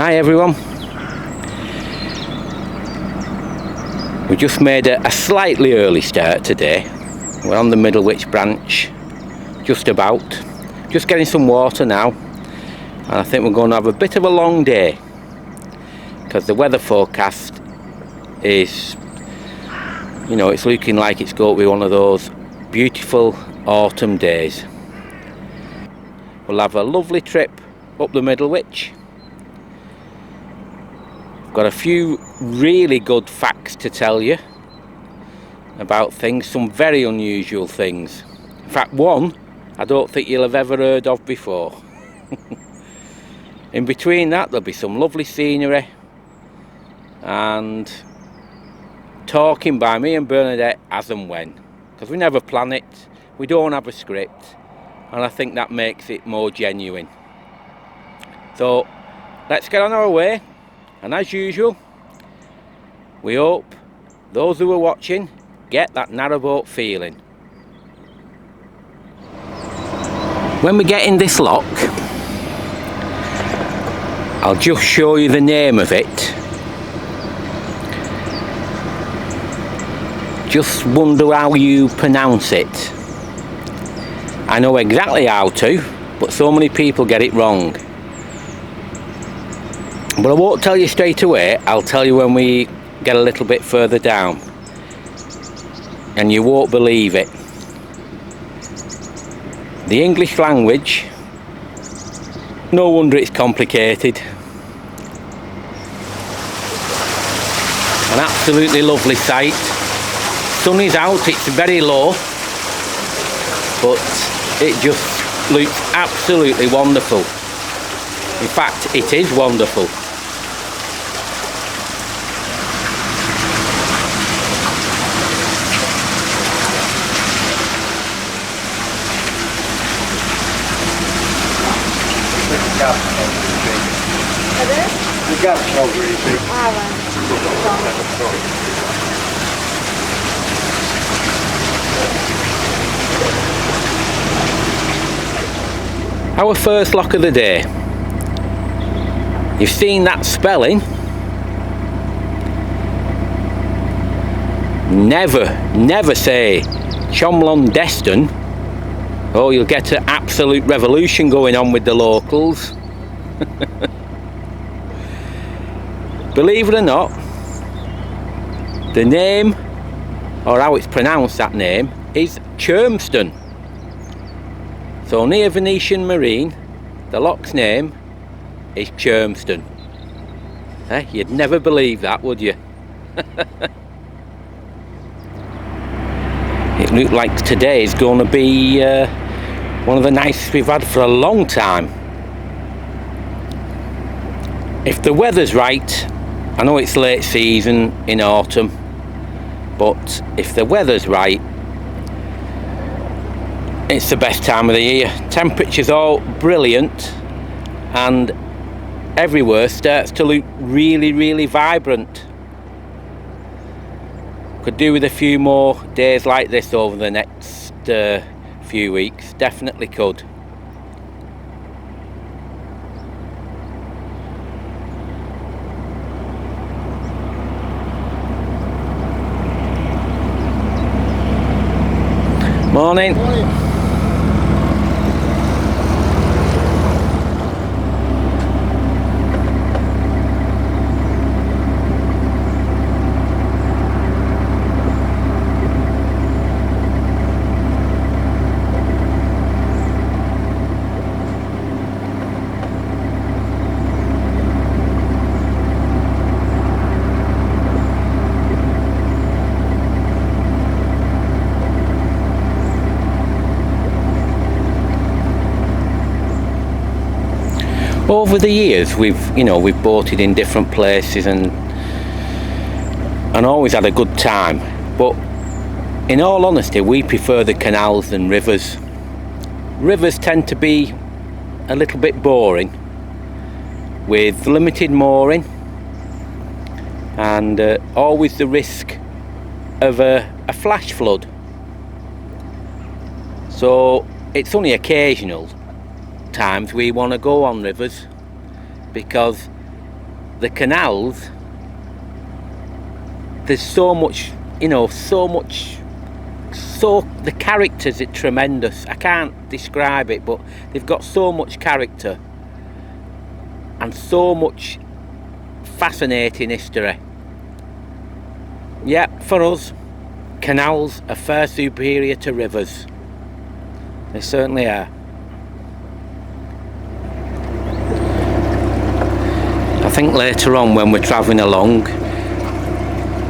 Hi everyone. We just made a slightly early start today. We're on the Middlewich branch, just getting some water now, and I think we're going to have a bit of a long day because the weather forecast is, it's looking like it's going to be one of those beautiful autumn days. We'll have a lovely trip up the Middlewich. Got a few really good facts to tell you about things, some very unusual things. In fact, one I don't think you'll have ever heard of before. In between that, there'll be some lovely scenery and talking by me and Bernadette as and when, because we never plan it, we don't have a script, and I think that makes it more genuine. So let's get on our way. And as usual, we hope those who are watching get that narrowboat feeling. When we get in this lock, I'll just show you the name of it. Just wonder how you pronounce it. I know exactly how to, but so many people get it wrong. But I won't tell you straight away, I'll tell you when we get a little bit further down. And you won't believe it. The English language, no wonder it's complicated. An absolutely lovely sight. Sun is out, it's very low, but it just looks absolutely wonderful. In fact, it is wonderful. Our first lock of the day. You've seen that spelling. Never say Chomlon Deston, or you'll get an absolute revolution going on with the locals. Believe it or not, the name, or how it's pronounced, that name, is Chermston. So near Venetian Marine, the lock's name is Chermston. You'd never believe that, would you? It looked like today is going to be one of the nicest we've had for a long time. If the weather's right, I know it's late season in autumn, but if the weather's right, it's the best time of the year. Temperature's all brilliant and everywhere starts to look really vibrant. Could do with a few more days like this over the next few weeks, definitely could. Morning. Over the years, we've boated in different places and always had a good time. But in all honesty, we prefer the canals than rivers. Rivers tend to be a little bit boring, with limited mooring and always the risk of a flash flood. So it's only occasional times we want to go on rivers, because the canals, there's so much, you know, the characters are tremendous. I can't describe it, but they've got so much character and so much fascinating history. Yeah, for us, canals are far superior to rivers. They certainly are. I think later on when we're travelling along,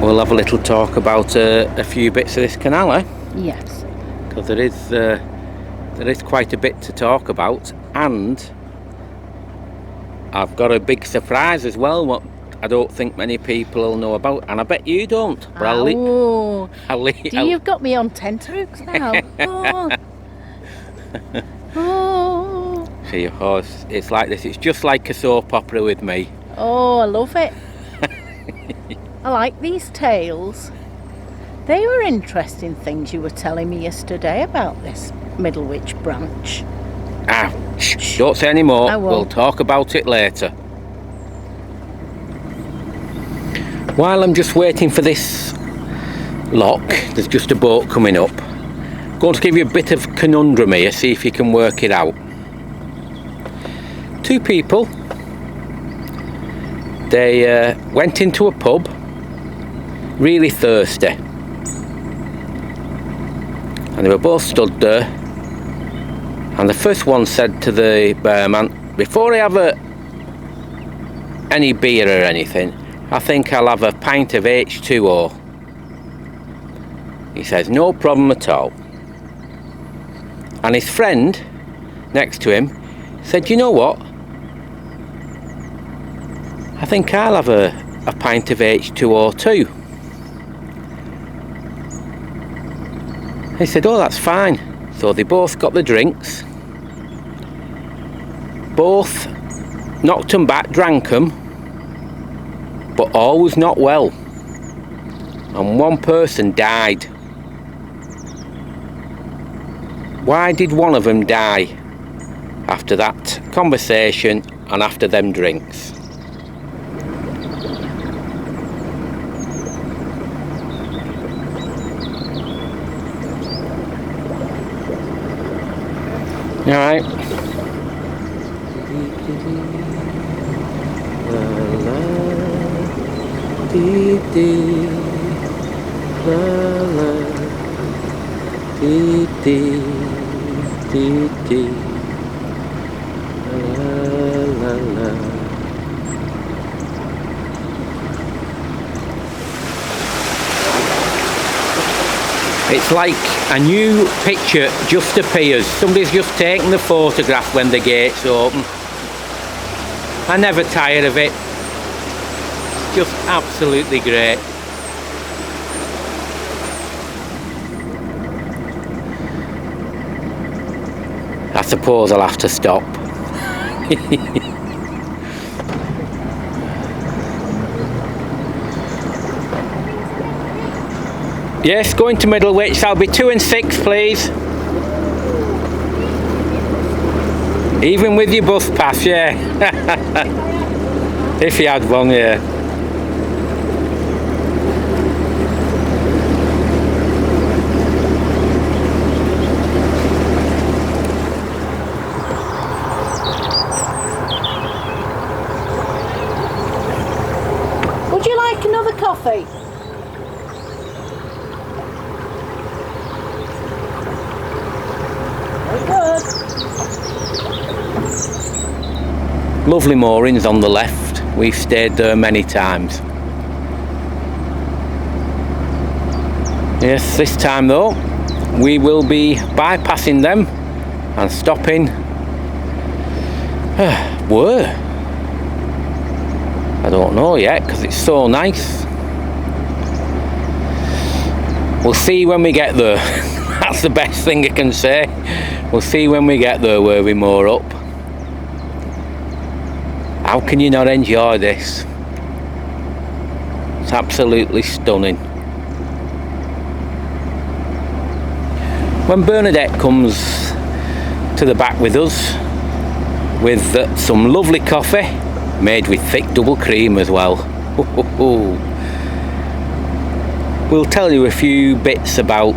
we'll have a little talk about a few bits of this canal, eh? Yes. Because there is quite a bit to talk about, and I've got a big surprise as well, what I don't think many people will know about, and I bet you don't. But you've got me on tenterhooks now. Oh. See, it's like this. It's just like a soap opera with me. Oh, I love it. I like these tales. They were interesting things you were telling me yesterday about this Middlewich branch. Shh, don't say any more. I won't. We'll talk about it later. While I'm just waiting for this lock, there's just a boat coming up. I'm going to give you a bit of conundrum here, see if you can work it out. Two people, they went into a pub, really thirsty, and they were both stood there, and the first one said to the barman, "Before I have any beer or anything, I think I'll have a pint of H2O." He says, "No problem at all." And his friend next to him said, "You know what? I think I'll have a pint of H2O too." He said, "Oh, that's fine." So they both got the drinks. Both knocked them back, drank them, but all was not well. And one person died. Why did one of them die after that conversation and after them drinks? All right. It's like a new picture just appears. Somebody's just taken the photograph when the gates open. I never tire of it. Just absolutely great. I suppose I'll have to stop. Yes, going to Middlewich. I'll be 2 and 6, please. Even with your bus pass, yeah. If you had one, yeah. Would you like another coffee? Lovely moorings on the left. We've stayed there many times. Yes, this time though, we will be bypassing them and stopping. Where? I don't know yet because it's so nice. We'll see when we get there. That's the best thing I can say. We'll see when we get there where we moor up. How can you not enjoy this? It's absolutely stunning. When Bernadette comes to the back with us with some lovely coffee made with thick double cream as well. We'll tell you a few bits about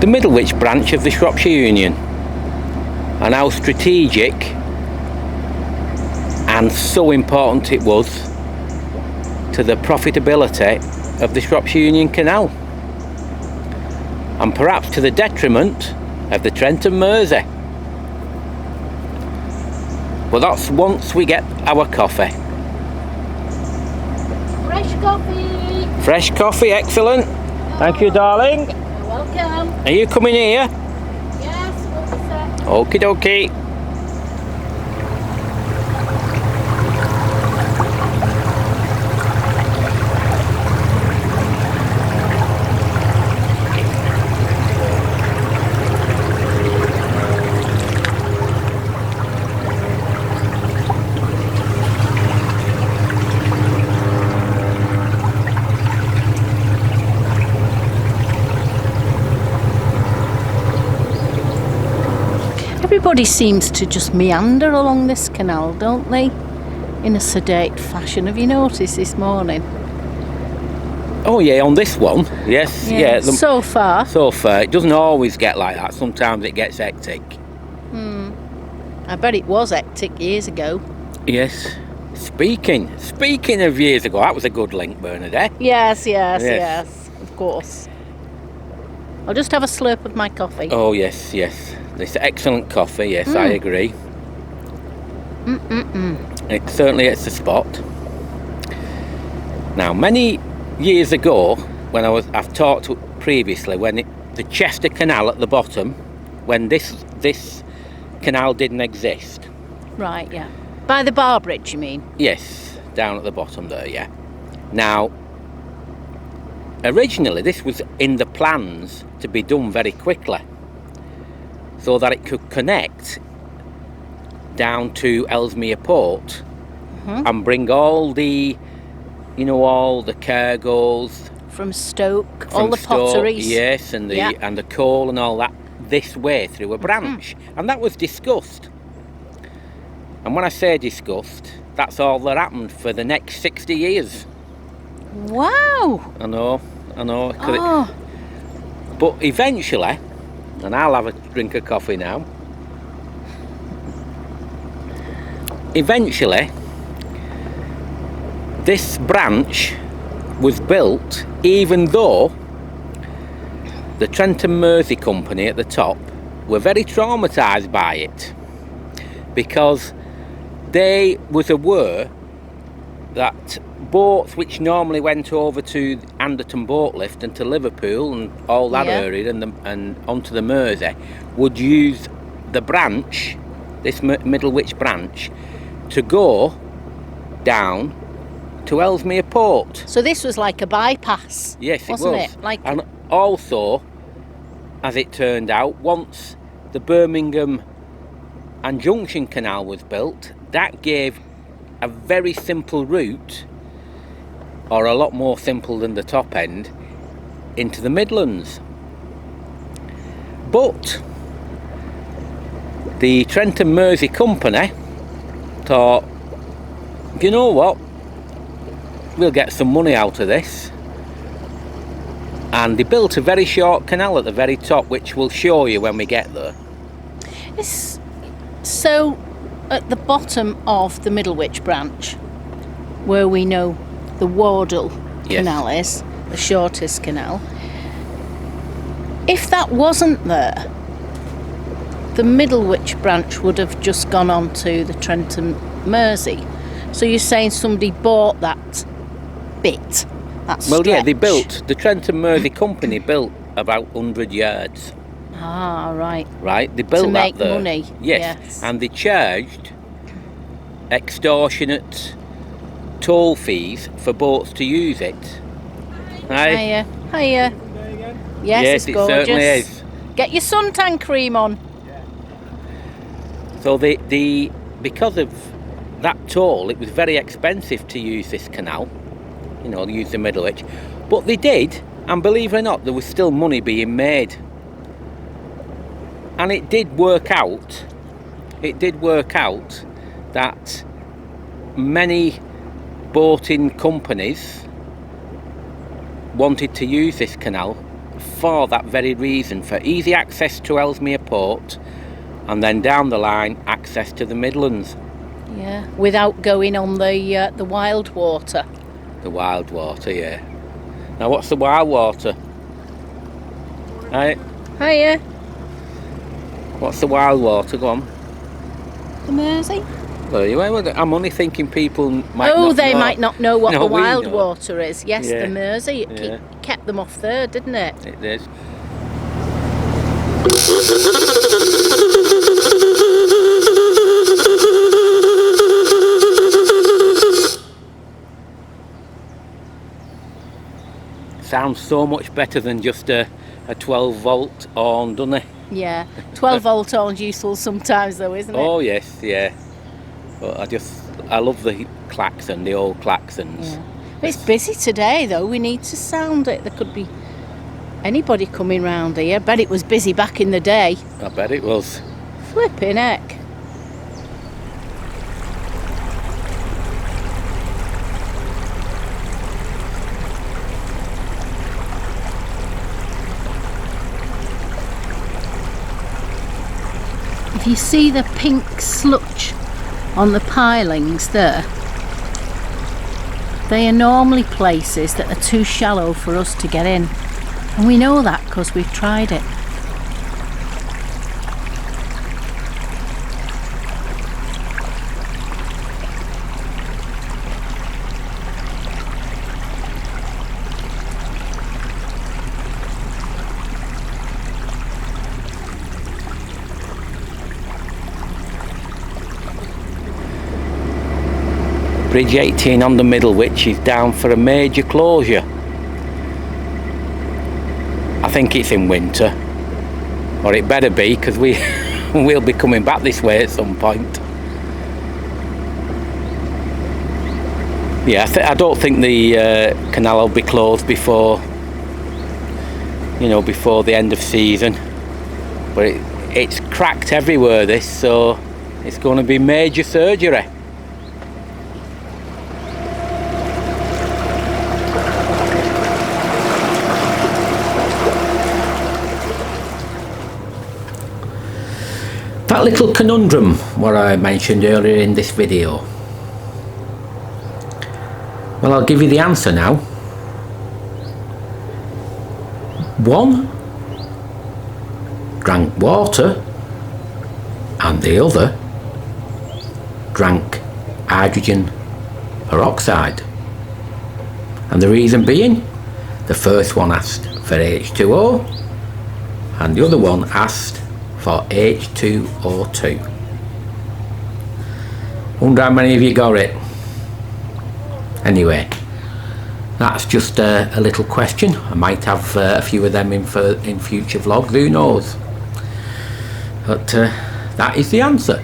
the Middlewich branch of the Shropshire Union and how strategic and so important it was to the profitability of the Shropshire Union Canal, and perhaps to the detriment of the Trent and Mersey. But that's once we get our coffee. Fresh coffee. Fresh coffee, excellent. Thank you, darling. You're welcome. Are you coming here? Yes, we'll be set. Okie dokie. Everybody seems to just meander along this canal, don't they? In a sedate fashion. Have you noticed this morning? Oh yeah, on this one, yes, yeah. So far. So far, it doesn't always get like that. Sometimes it gets hectic. I bet it was hectic years ago. Yes. Speaking of years ago, that was a good link, Bernadette. Yes, of course. I'll just have a slurp of my coffee. Oh yes. This excellent coffee, yes, I agree. It certainly hits the spot. Now, many years ago, when I've talked previously, when the Chester Canal at the bottom, when this canal didn't exist. Right, yeah. By the Bar Bridge, you mean? Yes, down at the bottom there, yeah. Now, originally this was in the plans to be done very quickly, so that it could connect down to Ellesmere Port and bring all the, all the cargoes from Stoke, all the potteries. Yes, and the coal and all that this way through a branch, and that was discussed. And when I say discussed, that's all that happened for the next 60 years. Wow! I know. Oh. But eventually, and I'll have a drink of coffee now. Eventually, this branch was built even though the Trent and Mersey company at the top were very traumatised by it, because they was aware that boats which normally went over to Anderton Boat Lift and to Liverpool and all that area and onto the Mersey would use the branch, this Middlewich branch, to go down to Ellesmere Port. So this was like a bypass. Yes, it wasn't was. It? And also, as it turned out, once the Birmingham and Junction Canal was built, that gave a very simple route, or a lot more simple than the top end, into the Midlands. But the Trent and Mersey company thought, you know what, we'll get some money out of this, and they built a very short canal at the very top, which we'll show you when we get there. So at the bottom of the Middlewich branch, where we know the Wardle Canal is, the shortest canal, if that wasn't there, the Middlewich branch would have just gone on to the Trent and Mersey. So you're saying somebody bought that bit? They built, the Trent and Mersey company built about 100 yards. Ah, right. Right, they built to that make there. Money. Yes, and they charged extortionate toll fees for boats to use it. Hiya. Yes, it's it gorgeous. Certainly is. Get your suntan cream on. So because of that toll, it was very expensive to use this canal, use the Middlewich. But they did, and believe it or not, there was still money being made. And it did work out that many boating companies wanted to use this canal for that very reason, for easy access to Ellesmere Port, and then down the line access to the Midlands. Yeah, without going on the wild water. The wild water, yeah. Now what's the wild water? Right. Hiya. What's the wild water? Go on. The Mersey? Well, I'm only thinking people might Oh, not they know. might not know what No, the we wild know. water is. Yes, Yeah. the Mersey. It Yeah. kept them off there, didn't it? It is. Sounds so much better than just a 12 volt horn, doesn't it? Yeah. 12 volt horn's useful sometimes though, isn't it? Oh yes, yeah. But I love the klaxon, the old klaxons. Yeah. It's busy today though, we need to sound it. There could be anybody coming round here. Bet it was busy back in the day. I bet it was. Flipping heck. If you see the pink slutch on the pilings there, they are normally places that are too shallow for us to get in. And we know that because we've tried it. Bridge 18 on the Middlewich is down for a major closure. I think it's in winter, or it better be, because we'll be coming back this way at some point. Yeah, I don't think the canal will be closed before, before the end of season. But it's cracked everywhere, this, so it's going to be major surgery. That little conundrum what I mentioned earlier in this video. Well, I'll give you the answer now. One drank water and the other drank hydrogen peroxide. And the reason being, the first one asked for H2O and the other one asked for H2O2. Wonder how many of you got it. Anyway, that's just a little question. I might have a few of them in future vlogs, who knows. But that is the answer.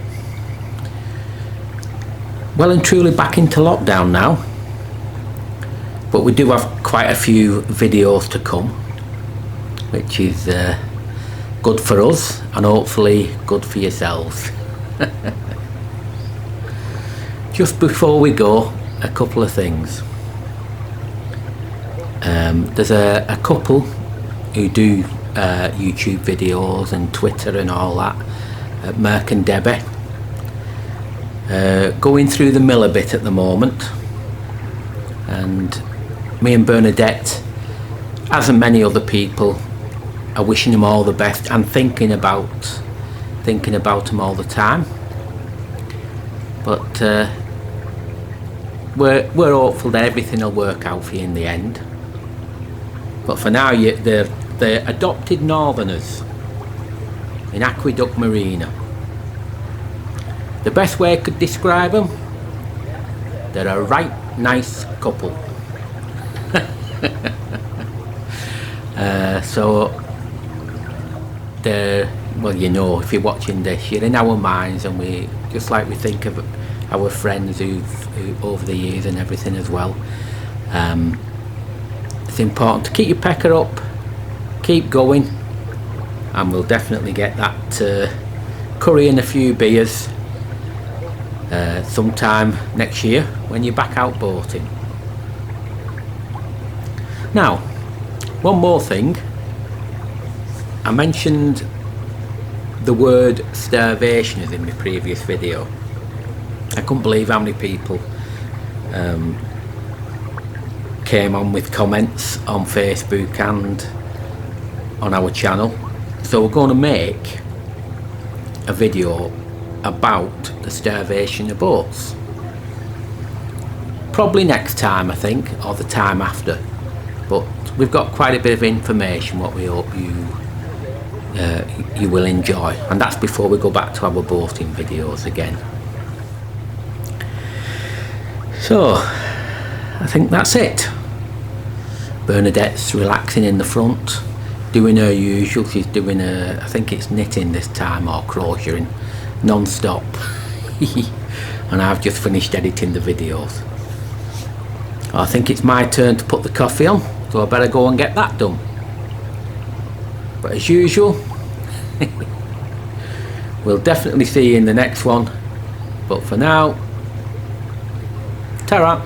Well and truly back into lockdown now. But we do have quite a few videos to come, which is good for us and hopefully good for yourselves. Just before we go, a couple of things. There's a couple who do YouTube videos and Twitter and all that, Mark and Debbie, going through the mill a bit at the moment, and me and Bernadette, as and many other people, are wishing them all the best and thinking about them all the time. But we're hopeful that everything will work out for you in the end. But for now, they're adopted northerners in Aqueduct Marina. The best way I could describe them, they're a right nice couple. So well, if you're watching this, you're in our minds, and we think of our friends who over the years and everything as well. It's important to keep your pecker up, keep going, and we'll definitely get that curry and a few beers sometime next year when you're back out boating. Now, one more thing. I mentioned the word starvation in my previous video. I couldn't believe how many people came on with comments on Facebook and on our channel. So we're going to make a video about the starvation of boats. Probably next time, I think, or the time after. But we've got quite a bit of information what we hope you will enjoy, and that's before we go back to our boating videos again. So I think that's it. Bernadette's relaxing in the front, doing her usual. She's doing I think it's knitting this time, or crocheting, non-stop. And I've just finished editing the videos. I think it's my turn to put the coffee on, so I better go and get that done. But as usual, we'll definitely see you in the next one. But for now, ta-ra.